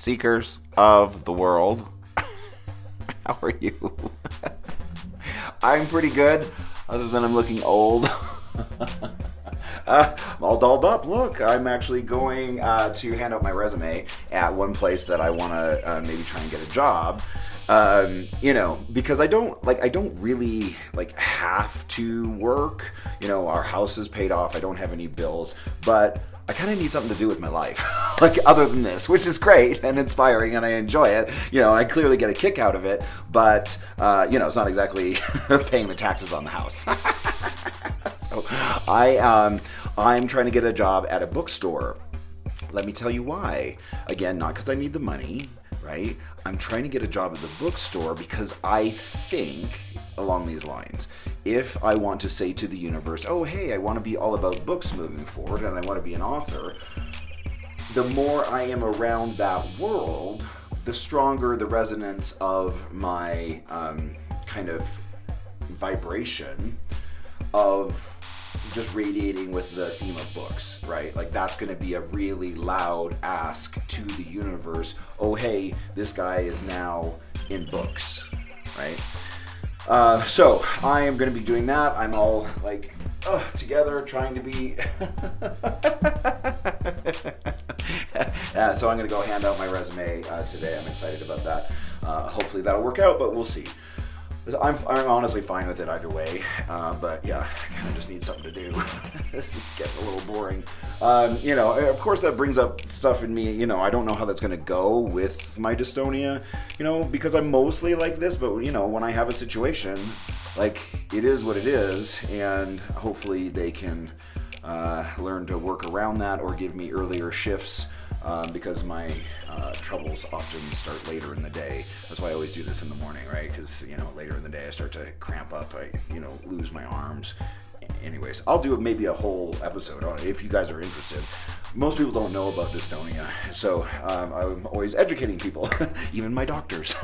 seekers of the world. How are you? I'm pretty good, other than I'm looking old. I'm all dolled up. Look, I'm actually going to hand out my resume at one place that I want to maybe try and get a job. Because I don't really have to work. Our house is paid off. I don't have any bills, but I kind of need something to do with my life, other than this, which is great and inspiring, and I enjoy it. I clearly get a kick out of it, but it's not exactly paying the taxes on the house. So I'm trying to get a job at a bookstore. Let me tell you why. Again, not because I need the money, right? I'm trying to get a job at the bookstore because I think along these lines. If I want to say to the universe, oh, hey, I want to be all about books moving forward and I want to be an author, the more I am around that world, the stronger the resonance of my kind of vibration of just radiating with the theme of books, right? That's going to be a really loud ask to the universe. Oh, hey, this guy is now in books, right? So I am going to be doing that. I'm all together trying to be... So I'm going to go hand out my resume today. I'm excited about that. Hopefully that'll work out, but we'll see. I'm honestly fine with it either way, but yeah, I kind of just need something to do. This is getting a little boring. Of course that brings up stuff in me, I don't know how that's going to go with my dystonia, because I'm mostly like this, but when I have a situation, it is what it is, and hopefully they can learn to work around that or give me earlier shifts, because my troubles often start later in the day. That's why I always do this in the morning, right? Because, later in the day I start to cramp up, I lose my arms. Anyways, I'll do maybe a whole episode on it if you guys are interested. Most people don't know about dystonia, so I'm always educating people, even my doctors.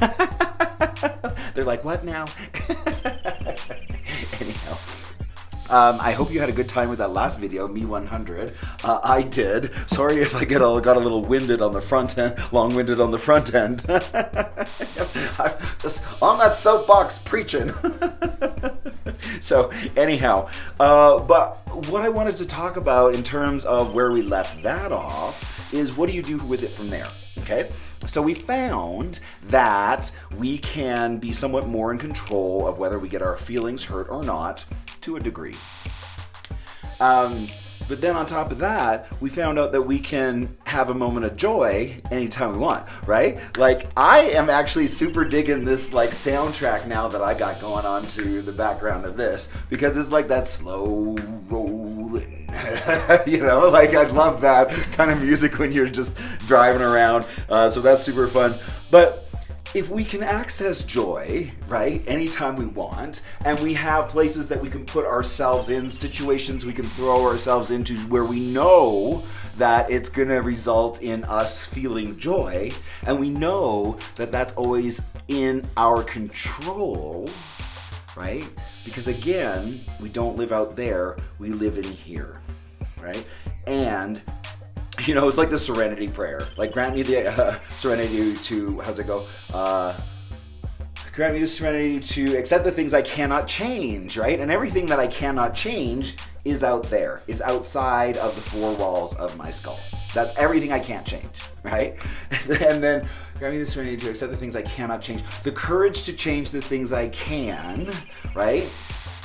They're like, what now? Anyhow. I hope you had a good time with that last video, Me 100. I did. Sorry if I got a little winded on the front end, long-winded on the front end. I'm just on that soapbox preaching. So anyhow, but what I wanted to talk about in terms of where we left that off is what do you do with it from there? Okay, so we found that we can be somewhat more in control of whether we get our feelings hurt or not, to a degree. But then on top of that, we found out that we can have a moment of joy anytime we want, right? I am actually super digging this soundtrack now that I got going on to the background of this, because it's that slow rolling, I love that kind of music when you're just driving around. So that's super fun. But if we can access joy, right, anytime we want, and we have places that we can put ourselves in, situations we can throw ourselves into where we know that it's going to result in us feeling joy, and we know that that's always in our control, right? Because again, we don't live out there, we live in here, right? And it's like the serenity prayer. Grant me the serenity to, how's it go? Grant me the serenity to accept the things I cannot change, right? And everything that I cannot change is out there, is outside of the four walls of my skull. That's everything I can't change, right? And then grant me the serenity to accept the things I cannot change. The courage to change the things I can, right?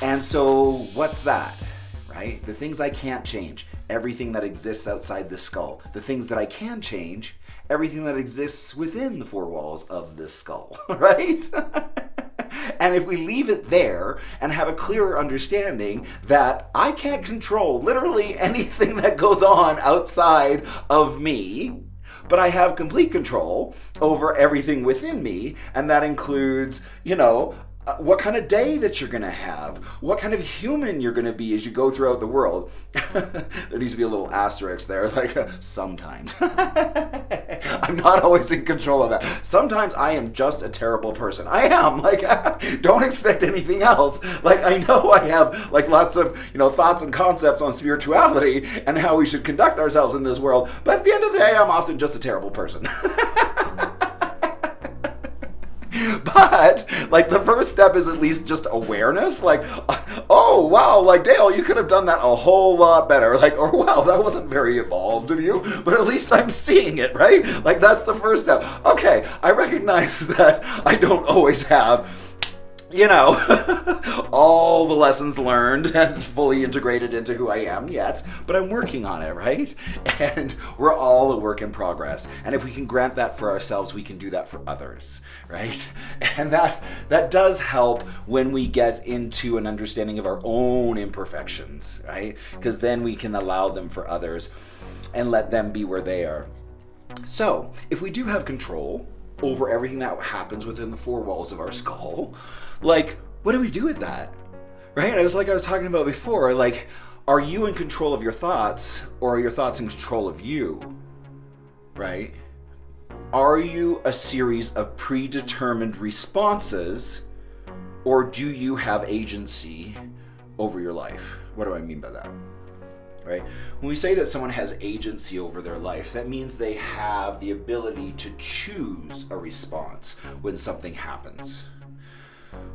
And so what's that, right? The things I can't change. Everything that exists outside the skull. The things that I can change, everything that exists within the four walls of this skull, right? And if we leave it there and have a clearer understanding that I can't control literally anything that goes on outside of me, but I have complete control over everything within me, and that includes, what kind of day that you're going to have, what kind of human you're going to be as you go throughout the world. There needs to be a little asterisk there, sometimes. I'm not always in control of that. Sometimes I am just a terrible person. I am, don't expect anything else. I know I have, lots of, thoughts and concepts on spirituality and how we should conduct ourselves in this world, but at the end of the day, I'm often just a terrible person. But like the first step is at least just awareness. Like, oh wow, like Dale, you could have done that a whole lot better. Like, or wow, that wasn't very evolved of you, but at least I'm seeing it, right? Like that's the first step. Okay, I recognize that I don't always have, you know, all the lessons learned and fully integrated into who I am yet, but I'm working on it, right? And we're all a work in progress. And if we can grant that for ourselves, we can do that for others, right? And that does help when we get into an understanding of our own imperfections, right? Because then we can allow them for others and let them be where they are. So, if we do have control over everything that happens within the four walls of our skull, like, what do we do with that? Right? I was talking about before, like, are you in control of your thoughts, or are your thoughts in control of you? Right? Are you a series of predetermined responses, or do you have agency over your life? What do I mean by that? Right? When we say that someone has agency over their life, that means they have the ability to choose a response when something happens.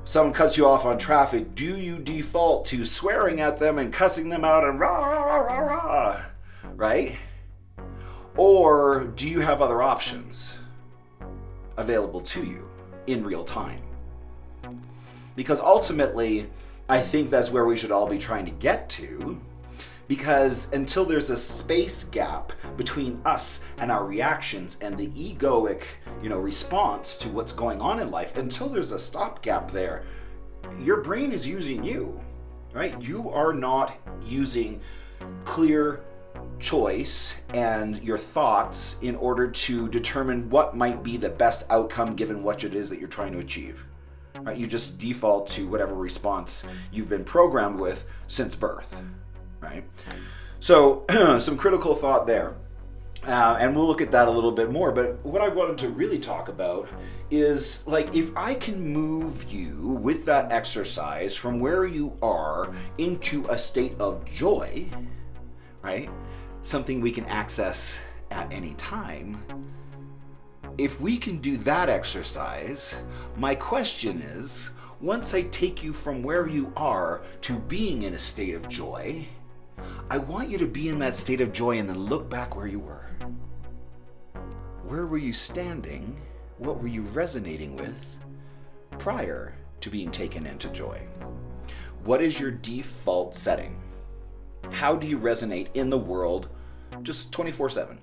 Someone cuts you off on traffic, do you default to swearing at them and cussing them out and rah, rah, rah, rah, rah, right? Or do you have other options available to you in real time? Because ultimately, I think that's where we should all be trying to get to. Because until there's a space gap between us and our reactions and the egoic, response to what's going on in life, until there's a stopgap there, your brain is using you, right? You are not using clear choice and your thoughts in order to determine what might be the best outcome given what it is that you're trying to achieve. Right? You just default to whatever response you've been programmed with since birth. Right? So some critical thought there. And we'll look at that a little bit more. But what I wanted to really talk about is, like, if I can move you with that exercise from where you are into a state of joy, right? Something we can access at any time. If we can do that exercise, my question is, once I take you from where you are to being in a state of joy, I want you to be in that state of joy and then look back where you were. Where were you standing? What were you resonating with prior to being taken into joy? What is your default setting? How do you resonate in the world just 24/7?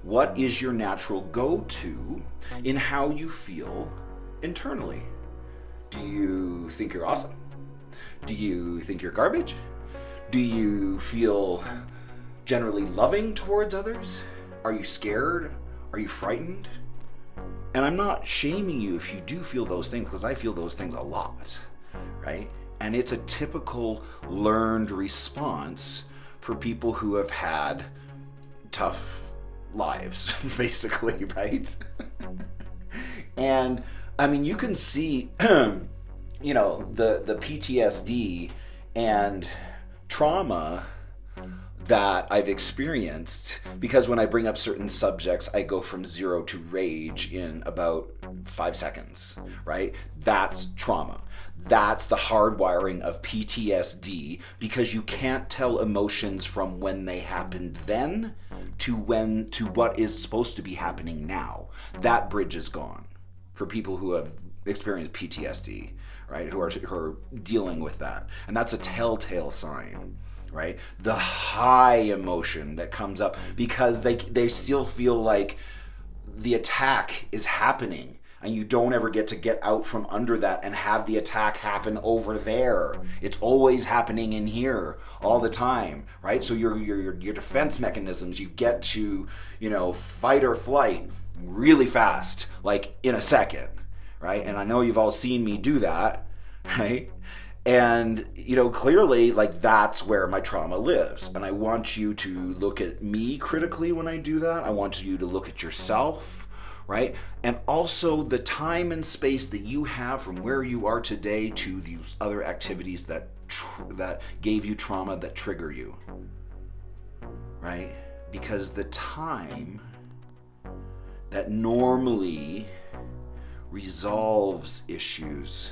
What is your natural go-to in how you feel internally? Do you think you're awesome? Do you think you're garbage? Do you feel generally loving towards others? Are you scared? Are you frightened? And I'm not shaming you if you do feel those things, because I feel those things a lot, right? And it's a typical learned response for people who have had tough lives, basically, right? And I mean, you can see, the PTSD and trauma that I've experienced, because when I bring up certain subjects, I go from 0 to rage in about 5 seconds, right? That's trauma. That's the hardwiring of PTSD, because you can't tell emotions from when they happened then to what is supposed to be happening now. That bridge is gone for people who have experienced PTSD, right? Who are dealing with that. And that's a telltale sign, right? The high emotion that comes up because they still feel like the attack is happening, and you don't ever get to get out from under that and have the attack happen over there. It's always happening in here all the time, right? So your defense mechanisms, you get to, fight or flight really fast, like in a second, right? And I know you've all seen me do that, right? And, clearly, like, that's where my trauma lives. And I want you to look at me critically when I do that. I want you to look at yourself, right? And also the time and space that you have from where you are today to these other activities that gave you trauma, that trigger you, right? Because the time that normally resolves issues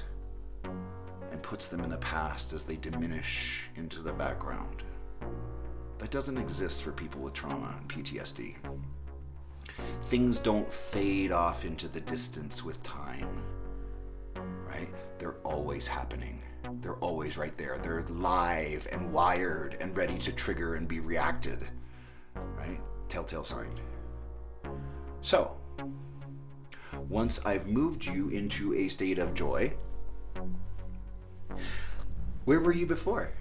and puts them in the past as they diminish into the background. That doesn't exist for people with trauma and PTSD. Things don't fade off into the distance with time, right? They're always happening. They're always right there. They're live and wired and ready to trigger and be reacted, right? Telltale sign. So, once I've moved you into a state of joy, where were you before?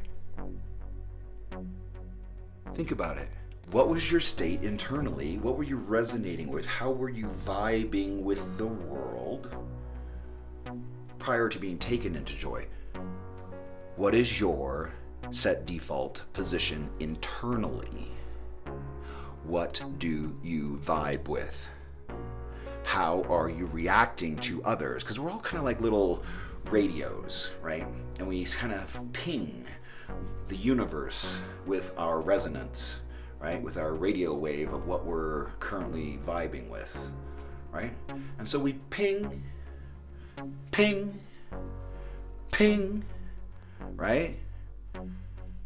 Think about it. What was your state internally? What were you resonating with? How were you vibing with the world prior to being taken into joy? What is your set default position internally? What do you vibe with? How are you reacting to others? Because we're all kind of like little radios, right? And we kind of ping the universe with our resonance, right? With our radio wave of what we're currently vibing with, right? And so we ping, ping, ping, right?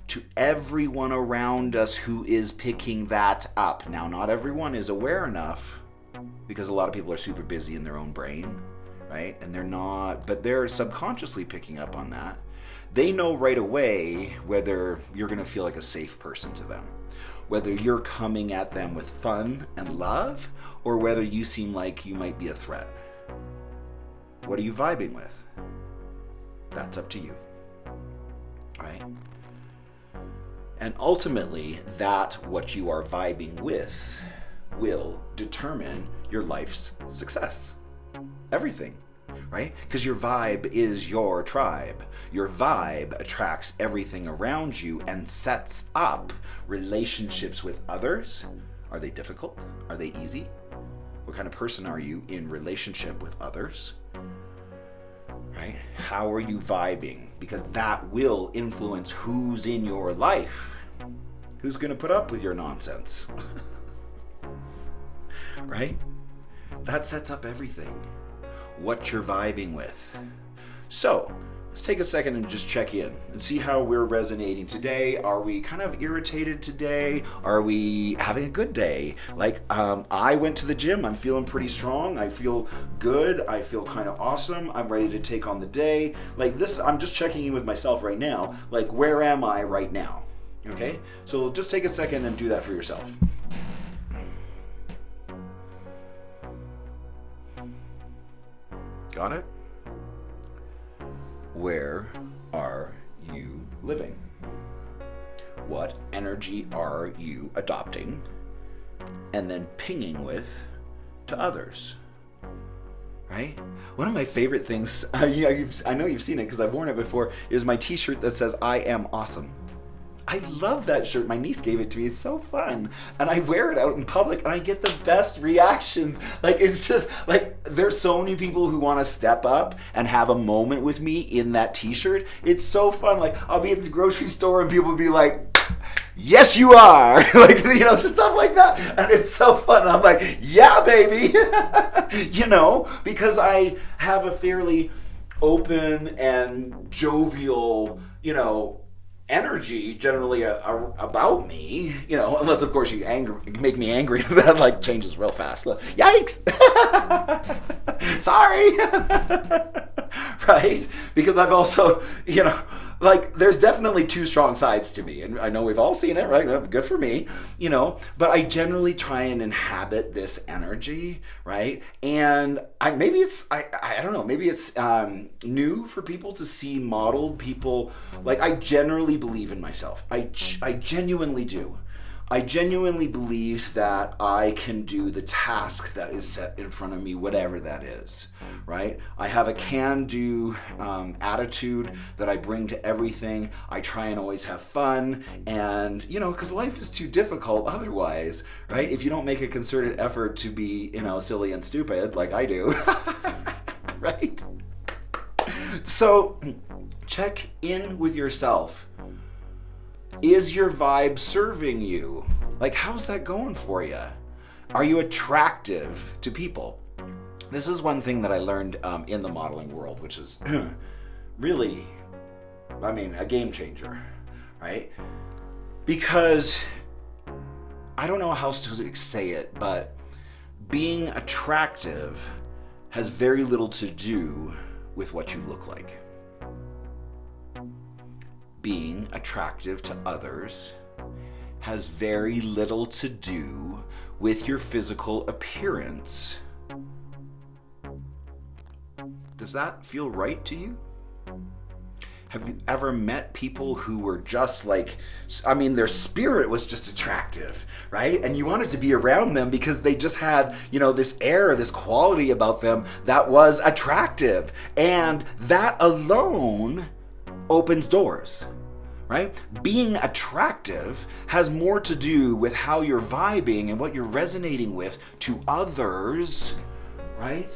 To everyone around us who is picking that up. Now, not everyone is aware enough because a lot of people are super busy in their own brain, right? And they're not, but they're subconsciously picking up on that. They know right away whether you're going to feel like a safe person to them, whether you're coming at them with fun and love, or whether you seem like you might be a threat. What are you vibing with? That's up to you, right? And ultimately, that what you are vibing with will determine your life's success. Everything. Right? Because your vibe is your tribe. Your vibe attracts everything around you and sets up relationships with others. Are they difficult? Are they easy? What kind of person are you in relationship with others? Right? How are you vibing? Because that will influence who's in your life. Who's going to put up with your nonsense? Right? That sets up everything. What you're vibing with. So, let's take a second and just check in and see how we're resonating today. Are we kind of irritated today? Are we having a good day? Like, I went to the gym. I'm feeling pretty strong. I feel good. I feel kind of awesome. I'm ready to take on the day. Like this, I'm just checking in with myself right now. Like, where am I right now? Okay? So just take a second and do that for yourself. Got it? Where are you living? What energy are you adopting and then pinging with to others? Right? One of my favorite things, I know you've seen it because I've worn it before, is my t-shirt that says, I am awesome. I love that shirt. My niece gave it to me. It's so fun. And I wear it out in public and I get the best reactions. Like, it's just like, there's so many people who want to step up and have a moment with me in that t-shirt. It's so fun. Like, I'll be at the grocery store and people will be like, yes, you are. Like, just stuff like that. And it's so fun. And I'm like, yeah, baby. Because I have a fairly open and jovial, energy generally about me, unless of course you make me angry. That like changes real fast. Yikes. Sorry. Right? Because I've also, there's definitely two strong sides to me, and I know we've all seen it, right? Good for me, but I generally try and inhabit this energy, right? And I don't know, maybe it's new for people to see modeled people. Like, I generally believe in myself. I genuinely do. I genuinely believe that I can do the task that is set in front of me, whatever that is, right? I have a can-do attitude that I bring to everything. I try and always have fun, and, because life is too difficult otherwise, right? If you don't make a concerted effort to be, silly and stupid like I do, right? So, check in with yourself. Is your vibe serving you? Like, how's that going for you? Are you attractive to people? this is one thing that I learned in the modeling world, which is really, I mean, a game changer, right? Because I don't know how to say it, but being attractive has very little to do with what you look like. Being attractive to others has very little to do with your physical appearance. Does that feel right to you? Have you ever met people who were just like, I mean, their spirit was just attractive, right? And you wanted to be around them because they just had, you know, this air, this quality about them that was attractive. And that alone opens doors, right? Being attractive has more to do with how you're vibing and what you're resonating with to others, right?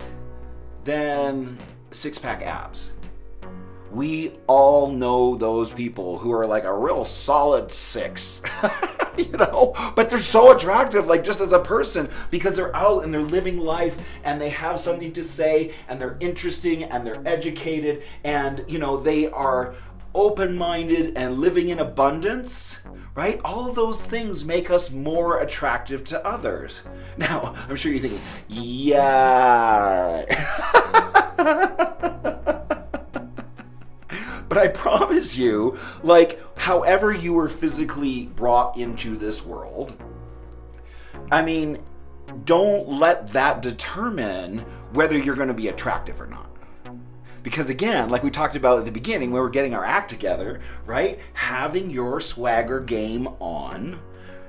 Than six-pack abs. We all know those people who are like a real solid 6, you know, but they're so attractive, like just as a person, because they're out and they're living life and they have something to say and they're interesting and they're educated and, you know, they are open-minded and living in abundance, right? All of those things make us more attractive to others. Now, I'm sure you're thinking, yeah. But I promise you, like, however you were physically brought into this world, I mean, don't let that determine whether you're going to be attractive or not. Because again, like we talked about at the beginning, when we're getting our act together, right? Having your swagger game on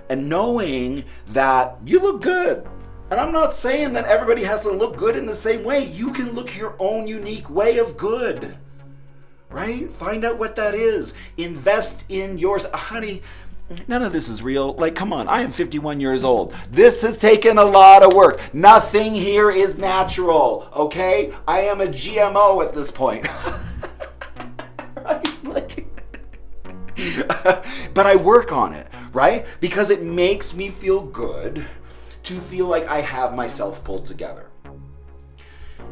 and knowing that you look good. And I'm not saying that everybody has to look good in the same way. You can look your own unique way of good. Right? Find out what that is. Invest in yours. Honey, none of this is real. Like, come on, I am 51 years old. This has taken a lot of work. Nothing here is natural, okay? I am a GMO at this point. Right? Like, but I work on it, right? Because it makes me feel good to feel like I have myself pulled together.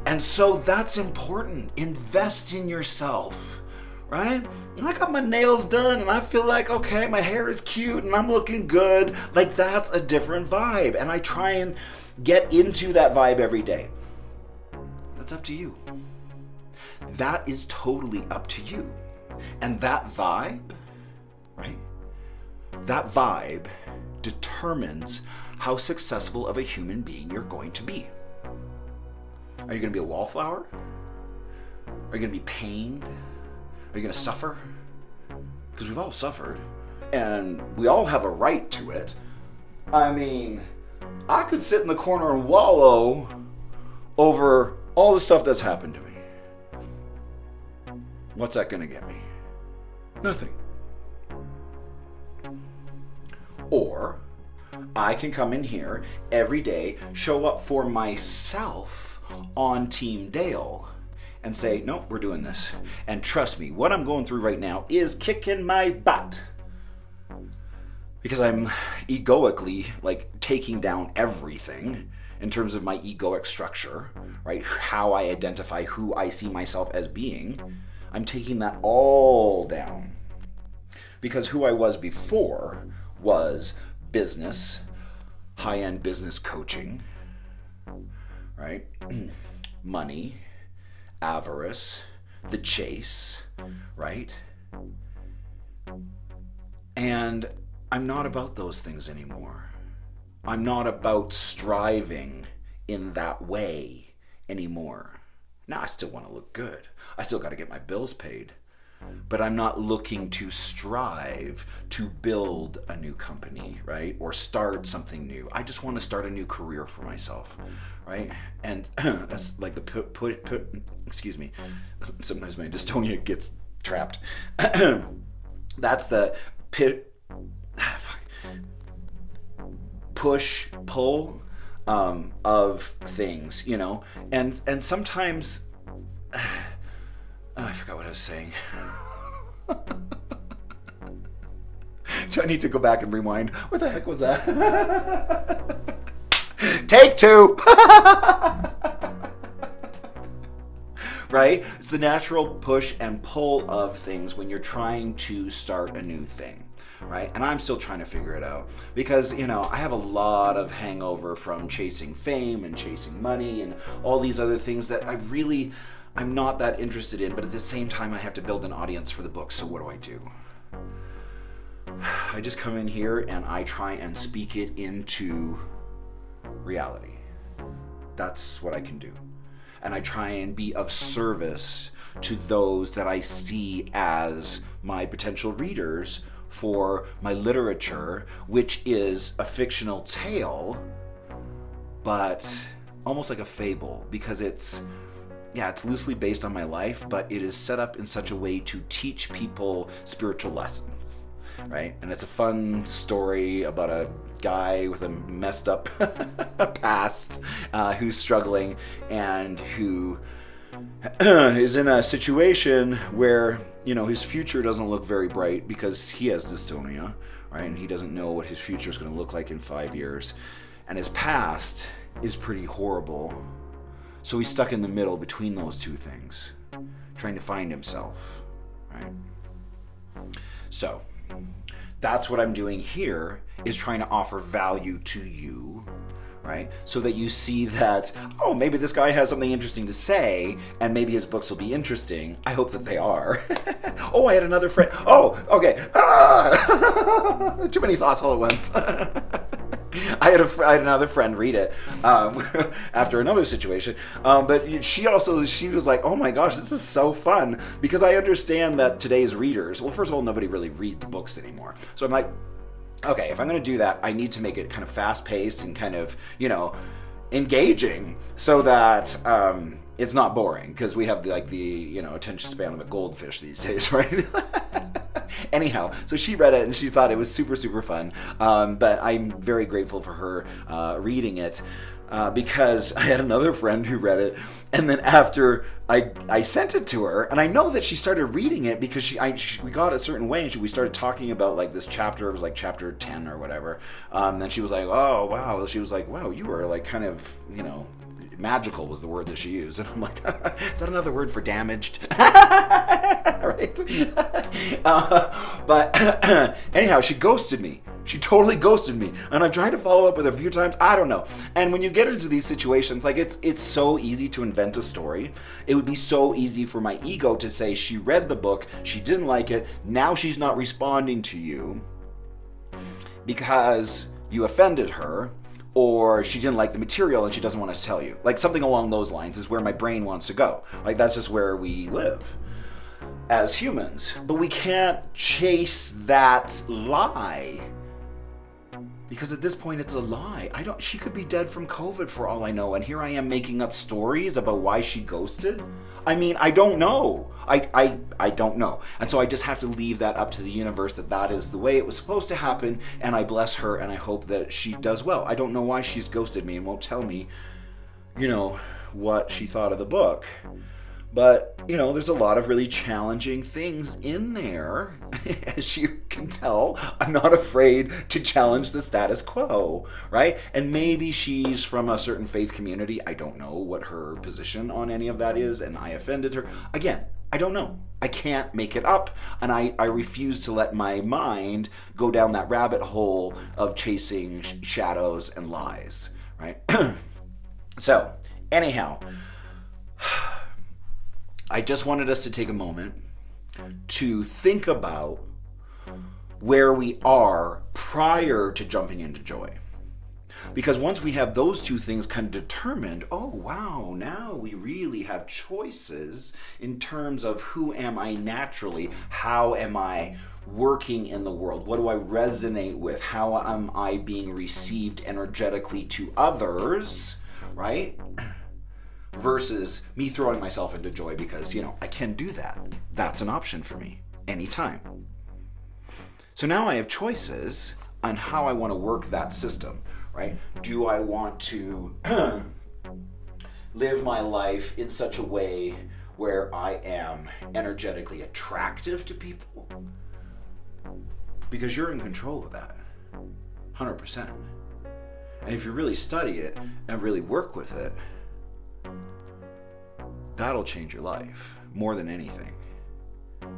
And so that's important. Invest in yourself, right? I got my nails done and I feel like, okay, my hair is cute and I'm looking good. Like, that's a different vibe. And I try and get into that vibe every day. That's up to you. That is totally up to you. And that vibe, right? That vibe determines how successful of a human being you're going to be. Are you going to be a wallflower? Are you going to be pained? Are you going to suffer? Because we've all suffered. And we all have a right to it. I mean, I could sit in the corner and wallow over all the stuff that's happened to me. What's that going to get me? Nothing. Or I can come in here every day, show up for myself on Team Dale and say, nope, we're doing this. And trust me, what I'm going through right now is kicking my butt. Because I'm egoically, like, taking down everything in terms of my egoic structure, right? How I identify who I see myself as being. I'm taking that all down. Because who I was before was business, high-end business coaching, right? Money, avarice, the chase, right? And I'm not about those things anymore. I'm not about striving in that way anymore. Now, I still want to look good. I still got to get my bills paid. But I'm not looking to strive to build a new company, right? Or start something new. I just want to start a new career for myself, right? And that's like the excuse me. Sometimes my dystonia gets trapped. That's the push, pull of things, you know? And sometimes... I forgot what I was saying. Do I need to go back and rewind? What the heck was that? Take 2! right? It's the natural push and pull of things when you're trying to start a new thing. Right? And I'm still trying to figure it out because, I have a lot of hangover from chasing fame and chasing money and all these other things that I'm not that interested in, but at the same time I have to build an audience for the book. So what do? I just come in here and I try and speak it into reality. That's what I can do. And I try and be of service to those that I see as my potential readers for my literature, which is a fictional tale, but almost like a fable, because it's loosely based on my life, but it is set up in such a way to teach people spiritual lessons, right? And it's a fun story about a guy with a messed up past who's struggling and who is in a situation where his future doesn't look very bright because he has dystonia, right? And he doesn't know what his future is going to look like in 5 years. And his past is pretty horrible. So he's stuck in the middle between those two things, trying to find himself, right? So that's what I'm doing here, is trying to offer value to you, right? So that you see that, maybe this guy has something interesting to say, and maybe his books will be interesting. I hope that they are. I had another friend. Okay. Too many thoughts all at once. I had another friend read it after another situation, but she was like, oh my gosh, this is so fun, because I understand that today's readers, well, first of all, nobody really reads books anymore. So I'm like, okay, if I'm going to do that, I need to make it kind of fast-paced and kind of, engaging, so that it's not boring, because we have the attention span of a goldfish these days, right? Anyhow, so she read it and she thought it was super, super fun. But I'm very grateful for her reading it. Because I had another friend who read it, and then after I sent it to her, and I know that she started reading it because we got a certain way, and we started talking about this chapter. It was chapter 10 or whatever. Then she was like, oh wow. She was like, wow, you were kind of magical was the word that she used, and I'm like, is that another word for damaged? Right? But anyhow, she ghosted me. She totally ghosted me, and I've tried to follow up with her a few times. I don't know. And when you get into these situations, it's so easy to invent a story. It would be so easy for my ego to say she read the book, she didn't like it, now she's not responding to you because you offended her, or she didn't like the material and she doesn't want to tell you. Something along those lines is where my brain wants to go. That's just where we live as humans. But we can't chase that lie, because at this point it's a lie. She could be dead from COVID for all I know, and here I am making up stories about why she ghosted. I don't know. I don't know. And so I just have to leave that up to the universe, that is the way it was supposed to happen, and I bless her and I hope that she does well. I don't know why she's ghosted me and won't tell me, what she thought of the book. But, there's a lot of really challenging things in there. As you can tell, I'm not afraid to challenge the status quo, right? And maybe she's from a certain faith community. I don't know what her position on any of that is, and I offended her. Again, I don't know. I can't make it up, and I refuse to let my mind go down that rabbit hole of chasing shadows and lies, right? So, anyhow, I just wanted us to take a moment to think about where we are prior to jumping into joy. Because once we have those two things kind of determined, oh wow, now we really have choices in terms of who am I naturally, how am I working in the world, what do I resonate with, how am I being received energetically to others, right? Versus me throwing myself into joy because, I can do that. That's an option for me anytime. So now I have choices on how I want to work that system, right? Do I want to live my life in such a way where I am energetically attractive to people? Because you're in control of that, 100%. And if you really study it and really work with it, That'll change your life more than anything.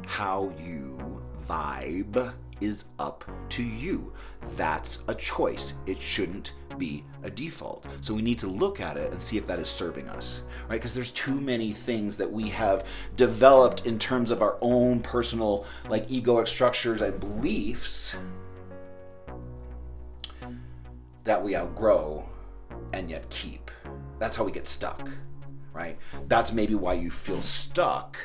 How you vibe is up to you. That's a choice. It shouldn't be a default. So we need to look at it and see if that is serving us, right? Because there's too many things that we have developed in terms of our own personal, like, egoic structures and beliefs that we outgrow and yet keep. That's how we get stuck, right? That's maybe why you feel stuck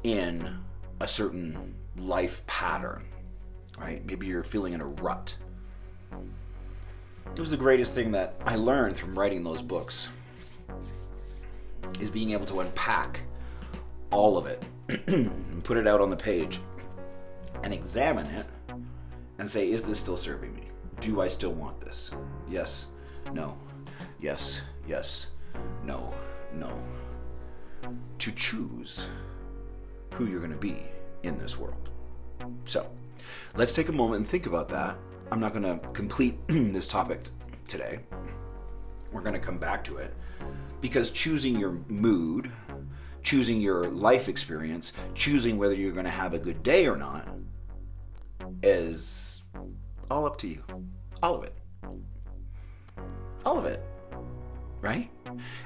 in a certain life pattern, right? Maybe you're feeling in a rut. It was the greatest thing that I learned from writing those books, is being able to unpack all of it and put it out on the page and examine it and say, is this still serving me? Do I still want this? Yes, no, yes, yes, no, no. To choose who you're going to be in this world. So, let's take a moment and think about that. I'm not going to complete this topic today. We're going to come back to it, because choosing your mood, choosing your life experience, choosing whether you're going to have a good day or not is all up to you. All of it. All of it. Right?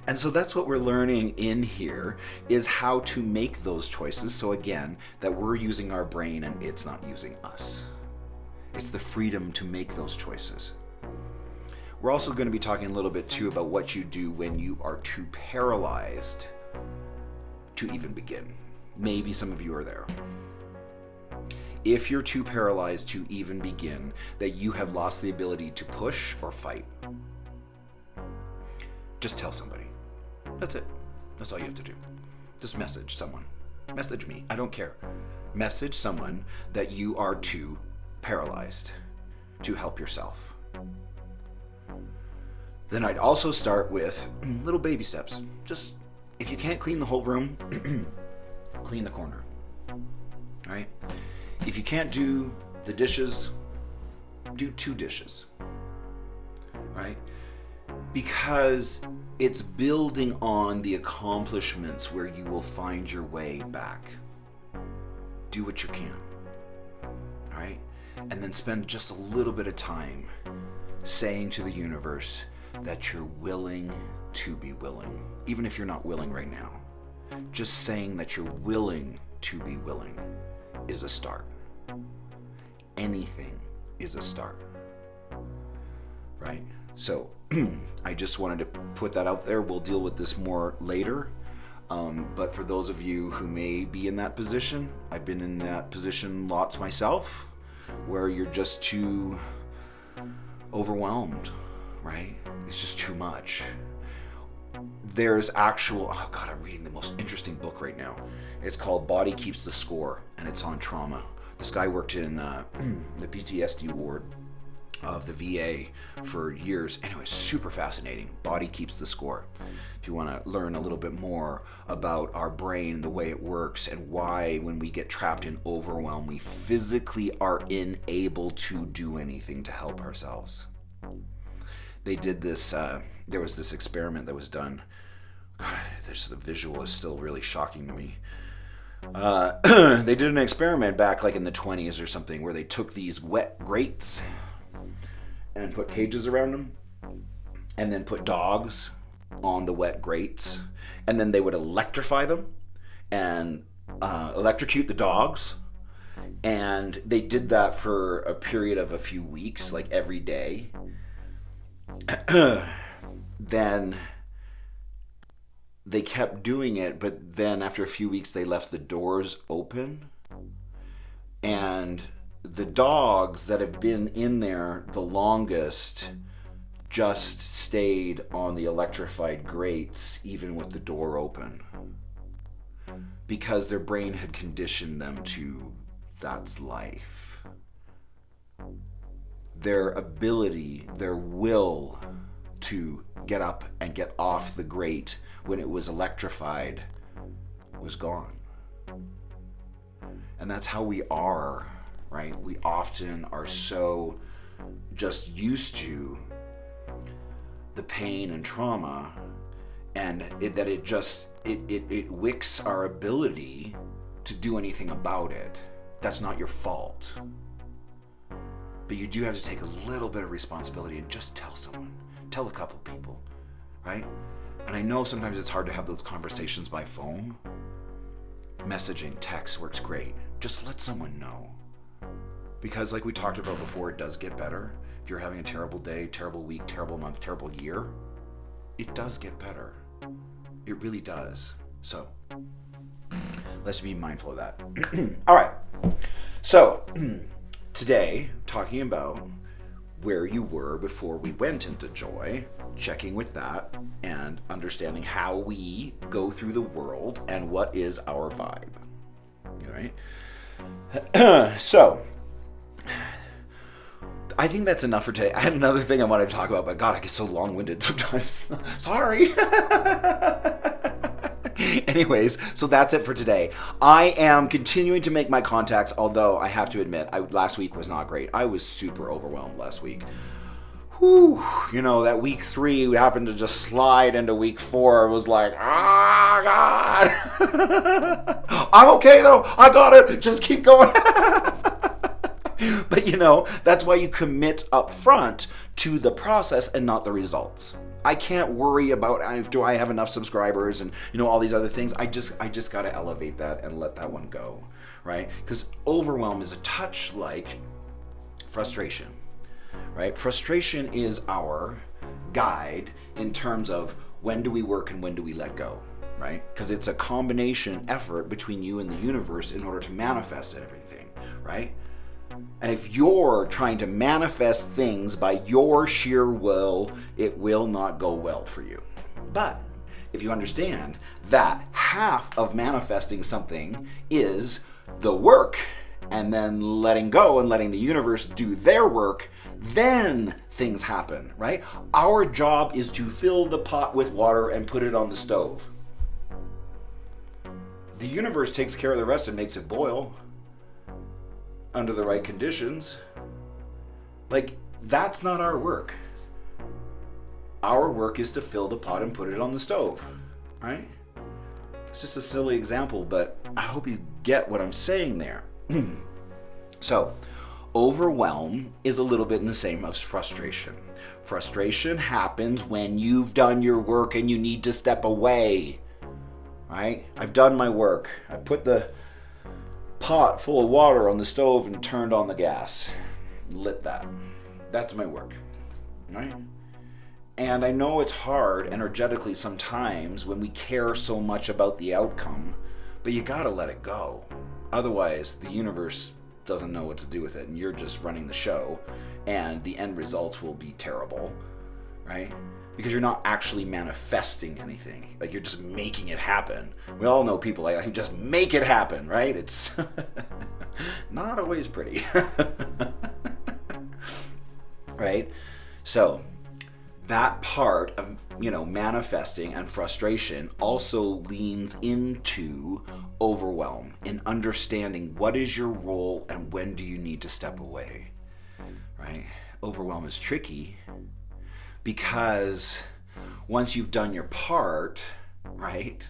And so that's what we're learning in here, is how to make those choices. So again, that we're using our brain and it's not using us. It's the freedom to make those choices. We're also going to be talking a little bit too about what you do when you are too paralyzed to even begin. Maybe some of you are there. If you're too paralyzed to even begin, that you have lost the ability to push or fight, just tell somebody. That's it. That's all you have to do. Just message someone. Message me. I don't care. Message someone that you are too paralyzed to help yourself. Then I'd also start with little baby steps. Just, if you can't clean the whole room, clean the corner. Right? If you can't do the dishes, do 2 dishes. Right? Because it's building on the accomplishments where you will find your way back. Do what you can. All right? And then spend just a little bit of time saying to the universe that you're willing to be willing. Even if you're not willing right now. Just saying that you're willing to be willing is a start. Anything is a start. Right? So, I just wanted to put that out there. We'll deal with this more later. But for those of you who may be in that position, I've been in that position lots myself, where you're just too overwhelmed, right? It's just too much. There's actual, oh God, I'm reading the most interesting book right now. It's called Body Keeps the Score, and it's on trauma. This guy worked in the PTSD ward of the VA for years. Anyway, super fascinating. Body Keeps the Score. If you want to learn a little bit more about our brain, the way it works, and why when we get trapped in overwhelm, we physically are unable to do anything to help ourselves. They did this, there was this experiment that was done. God, the visual is still really shocking to me. They did an experiment back like in the 20s or something, where they took these wet grates and put cages around them, and then put dogs on the wet grates, and then they would electrify them and electrocute the dogs. And they did that for a period of a few weeks, like every day. Then they kept doing it, but then after a few weeks they left the doors open, and the dogs that have been in there the longest just stayed on the electrified grates even with the door open, because their brain had conditioned them to that's life. Their ability, their will to get up and get off the grate when it was electrified was gone. And that's how we are, right? We often are so just used to the pain and trauma and it wicks our ability to do anything about it. That's not your fault. But you do have to take a little bit of responsibility and just tell someone. Tell a couple people, right? And I know sometimes it's hard to have those conversations by phone. Messaging, text works great. Just let someone know. Because like we talked about before, it does get better. If you're having a terrible day, terrible week, terrible month, terrible year, it does get better. It really does. So let's be mindful of that. All right. So today, talking about where you were before we went into joy, checking with that, and understanding how we go through the world and what is our vibe. All right. So I think that's enough for today. I had another thing I wanted to talk about, but God, I get so long-winded sometimes. Sorry. Anyways, so that's it for today. I am continuing to make my contacts, although I have to admit, last week was not great. I was super overwhelmed last week. Whew, that week 3 happened to just slide into week 4. It was like, God. I'm okay though. I got it. Just keep going. But that's why you commit up front to the process and not the results. I can't worry about do I have enough subscribers and all these other things. I just got to elevate that and let that one go, right? Because overwhelm is a touch like frustration, right? Frustration is our guide in terms of when do we work and when do we let go, right? Because it's a combination effort between you and the universe in order to manifest everything, right? And if you're trying to manifest things by your sheer will, it will not go well for you. But if you understand that half of manifesting something is the work and then letting go and letting the universe do their work, then things happen, right? Our job is to fill the pot with water and put it on the stove. The universe takes care of the rest and makes it boil under the right conditions. Like, that's not our work. Our work is to fill the pot and put it on the stove, right? It's just a silly example, but I hope you get what I'm saying there. So, overwhelm is a little bit in the same as frustration. Frustration happens when you've done your work and you need to step away, right? I've done my work. I put the pot full of water on the stove and turned on the gas. Lit that. That's my work, right? And I know it's hard energetically sometimes when we care so much about the outcome, but you gotta let it go. Otherwise, the universe doesn't know what to do with it, and you're just running the show, and the end results will be terrible, right? Because you're not actually manifesting anything. Like, you're just making it happen. We all know people like, just make it happen, right? It's not always pretty. Right? So, that part of, manifesting and frustration also leans into overwhelm in understanding what is your role and when do you need to step away, right? Overwhelm is tricky because once you've done your part, right,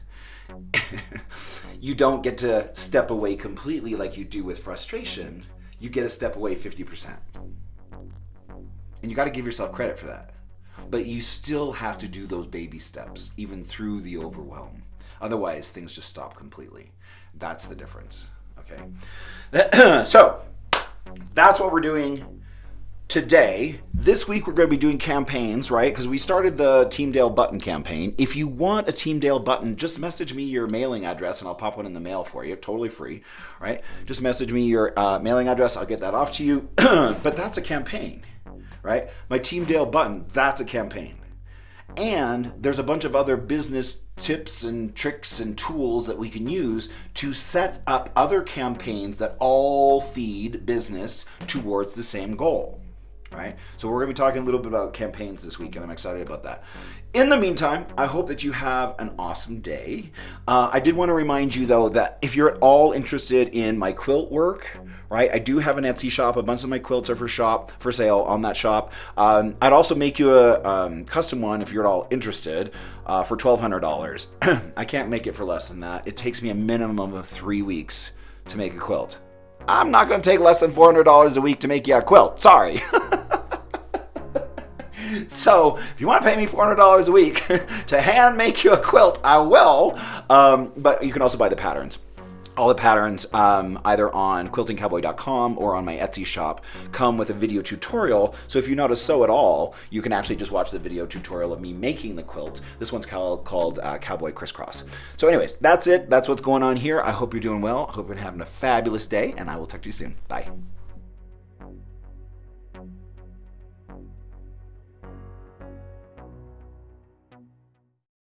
you don't get to step away completely like you do with frustration. You get to step away 50%. And you got to give yourself credit for that. But you still have to do those baby steps, even through the overwhelm. Otherwise, things just stop completely. That's the difference, okay? So, that's what we're doing today. This week, we're going to be doing campaigns, right? Because we started the Team Dale button campaign. If you want a Team Dale button, just message me your mailing address, and I'll pop one in the mail for you. Totally free, right? Just message me your mailing address. I'll get that off to you. But that's a campaign. Right? My Team Dale button, that's a campaign. And there's a bunch of other business tips and tricks and tools that we can use to set up other campaigns that all feed business towards the same goal. Right? So we're going to be talking a little bit about campaigns this week, and I'm excited about that. In the meantime, I hope that you have an awesome day. I did want to remind you, though, that if you're at all interested in my quilt work, right, I do have an Etsy shop. A bunch of my quilts are for sale on that shop. I'd also make you a custom one if you're at all interested for $1,200. I can't make it for less than that. It takes me a minimum of 3 weeks to make a quilt. I'm not going to take less than $400 a week to make you a quilt. Sorry. So if you want to pay me $400 a week to hand make you a quilt, I will. But you can also buy the patterns. All the patterns, either on quiltingcowboy.com or on my Etsy shop, come with a video tutorial. So if you know how to sew at all, you can actually just watch the video tutorial of me making the quilt. This one's called Cowboy Crisscross. So anyways, that's it. That's what's going on here. I hope you're doing well. I hope you're having a fabulous day, and I will talk to you soon. Bye.